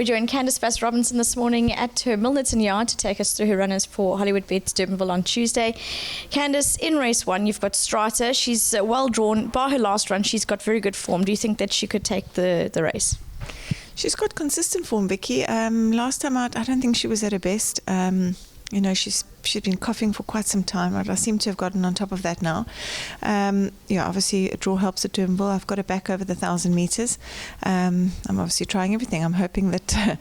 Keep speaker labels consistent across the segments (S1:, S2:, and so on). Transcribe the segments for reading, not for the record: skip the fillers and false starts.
S1: joined Candice Bass Robinson this morning at her Milnerton yard to take us through her runners for Hollywood Bets Durbanville on Tuesday. Candice, in race 1, you've got Strata. She's well drawn. Bar her last run, she's got very good form. Do you think that she could take the race?
S2: She's got consistent form, Vicky. Last time out, I don't think she was at her best. She's been coughing for quite some time. I seem to have gotten on top of that now. Obviously a draw helps at Durbanville. I've got her back over the 1,000 metres. I'm obviously trying everything. I'm hoping that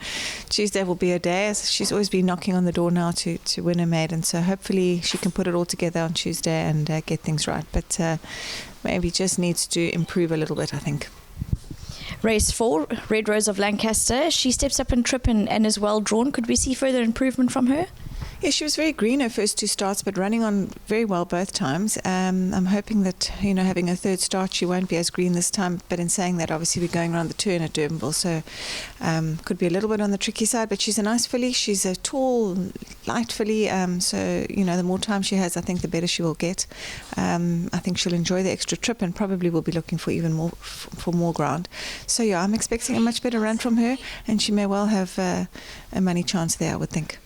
S2: Tuesday will be her day, as she's always been knocking on the door now to win her maiden. So hopefully she can put it all together on Tuesday and get things right. But maybe just needs to improve a little bit, I think.
S1: Race 4, Red Rose of Lancaster. She steps up in trip and is well drawn. Could we see further improvement from her?
S2: Yeah, she was very green her first 2 starts, but running on very well both times. I'm hoping that, having a third start, she won't be as green this time. But in saying that, obviously we're going around the turn at Durbanville, so could be a little bit on the tricky side. But she's a nice filly. She's a tall, light filly. So the more time she has, I think the better she will get. I think she'll enjoy the extra trip and probably will be looking for even more for more ground. So yeah, I'm expecting a much better run from her, and she may well have a money chance there, I would think.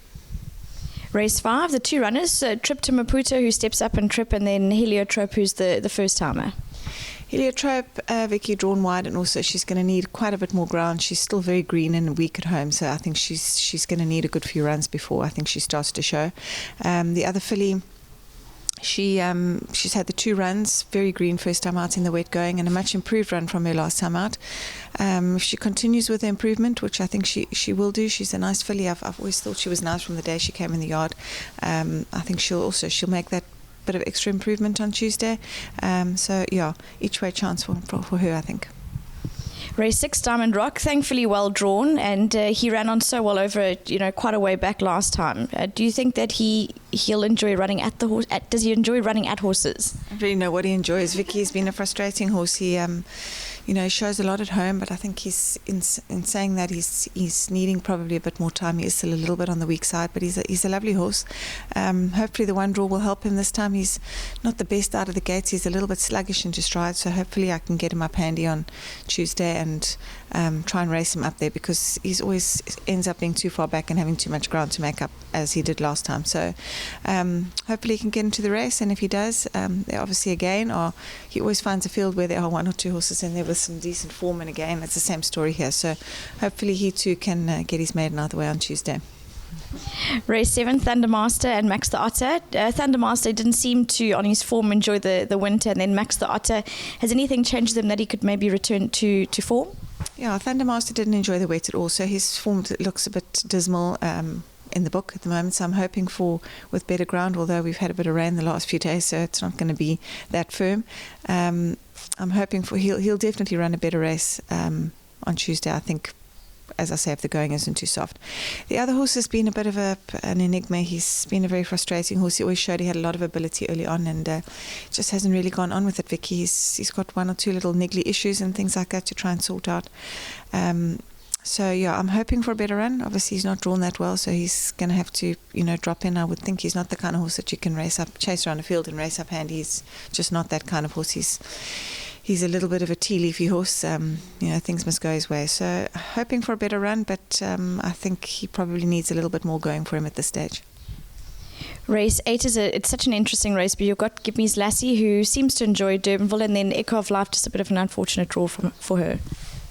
S1: Race 5, the 2 runners, Trip to Maputo, who steps up in trip, and then Heliotrope, who's the first timer.
S2: Heliotrope, Vicky, drawn wide, and also she's going to need quite a bit more ground. She's still very green and weak at home, so I think she's going to need a good few runs before I think she starts to show. The other filly, she's had the 2 runs, very green first time out in the wet going, and a much improved run from her last time out. If she continues with the improvement, which I think she will do, she's a nice filly. I've always thought she was nice from the day she came in the yard. I think she'll make that bit of extra improvement on Tuesday. So yeah, each way chance for her, I think.
S1: Race 6, Diamond Rock, thankfully well drawn, and he ran on so well over quite a way back last time. Do you think that he'll enjoy running at the horse? Does he enjoy running at horses?
S2: I don't really know what he enjoys. Vicky's been a frustrating horse. He shows a lot at home, but I think he's in saying that he's needing probably a bit more time. He is still a little bit on the weak side, but he's a lovely horse. Hopefully the one draw will help him this time. He's not the best out of the gates. He's a little bit sluggish into stride, so hopefully I can get him up handy on Tuesday and try and race him up there, because he's always ends up being too far back and having too much ground to make up, as he did last time. So hopefully he can get into the race, and if he does, there obviously again he always finds a field where there are 1 or 2 horses in there with some decent form, and again it's the same story here. So hopefully he too can get his maiden out of the way on Tuesday.
S1: Race 7, Thundermaster and Max the Otter. Thundermaster didn't seem to, on his form, enjoy the winter, and then Max the Otter, has anything changed them that he could maybe return to form?
S2: Yeah, Thundermaster didn't enjoy the wet at all, so his form looks a bit dismal in the book at the moment. So I'm hoping with better ground, although we've had a bit of rain the last few days, so it's not going to be that firm. I'm hoping he'll definitely run a better race on Tuesday, I think, as I say, if the going isn't too soft. The other horse has been a bit of an enigma. He's been a very frustrating horse. He always showed he had a lot of ability early on, and just hasn't really gone on with it, Vicky. He's got 1 or 2 little niggly issues and things like that to try and sort out. So yeah, I'm hoping for a better run. Obviously he's not drawn that well, so he's going to have to drop in. I would think he's not the kind of horse that you can chase around a field and race up hand. He's just not that kind of horse. He's a little bit of a tea leafy horse. Things must go his way. So hoping for a better run, but I think he probably needs a little bit more going for him at this stage.
S1: Race 8 it's such an interesting race, but you've got Give Me's Lassie, who seems to enjoy Durbanville, and then Echo of Life, just a bit of an unfortunate draw for her.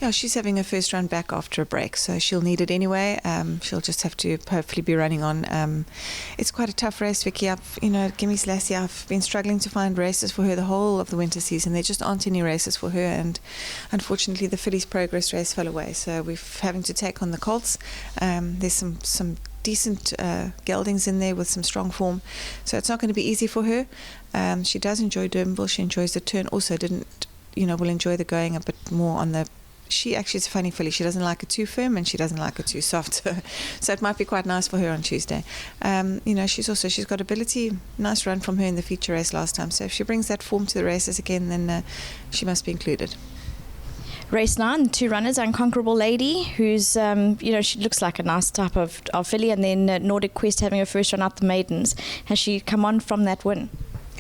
S2: Yeah, she's having her first run back after a break, so she'll need it anyway. She'll just have to hopefully be running on. It's quite a tough race, Vicky. Give Me's Lassie, I've been struggling to find races for her the whole of the winter season. There just aren't any races for her, and unfortunately the Fillies Progress race fell away, so we're having to take on the Colts. There's some decent geldings in there with some strong form, so it's not going to be easy for her. She does enjoy Durbanville. She enjoys the turn. Also will enjoy the going a bit more on the. She actually is a funny filly. She doesn't like it too firm, and she doesn't like it too soft. So it might be quite nice for her on Tuesday. She's got ability. Nice run from her in the feature race last time. So if she brings that form to the races again, then she must be included.
S1: Race 9, the 2 runners, Unconquerable Lady, who's, she looks like a nice type of filly, and then Nordic Quest having her first run out the maidens. Has she come on from that win?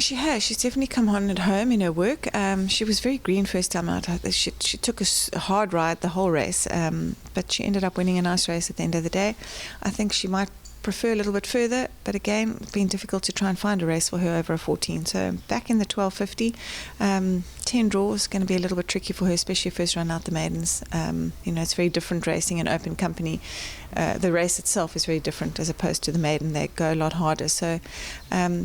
S2: She has. She's definitely come on at home in her work. She was very green first time out. She took a hard ride the whole race, but she ended up winning a nice race at the end of the day. I think she might prefer a little bit further, but again, it's been difficult to try and find a race for her over a 14. So back in the 1250, 10 draws going to be a little bit tricky for her, especially first run out the maidens. It's very different racing in open company. The race itself is very different as opposed to the maiden. They go a lot harder, so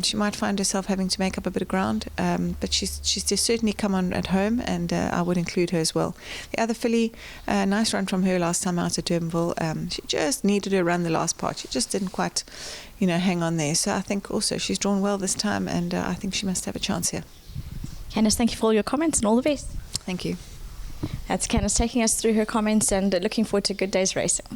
S2: she might find herself having to make up a bit of ground, but she's just certainly come on at home, and I would include her as well. The other filly, nice run from her last time out at Durbanville. She just needed to run the last part. She just didn't quite hang on there, so I think also she's drawn well this time, and I think she must have a chance here.
S1: Candice, thank you for all your comments and all the best.
S2: Thank you.
S1: That's Candice taking us through her comments and looking forward to a good day's racing.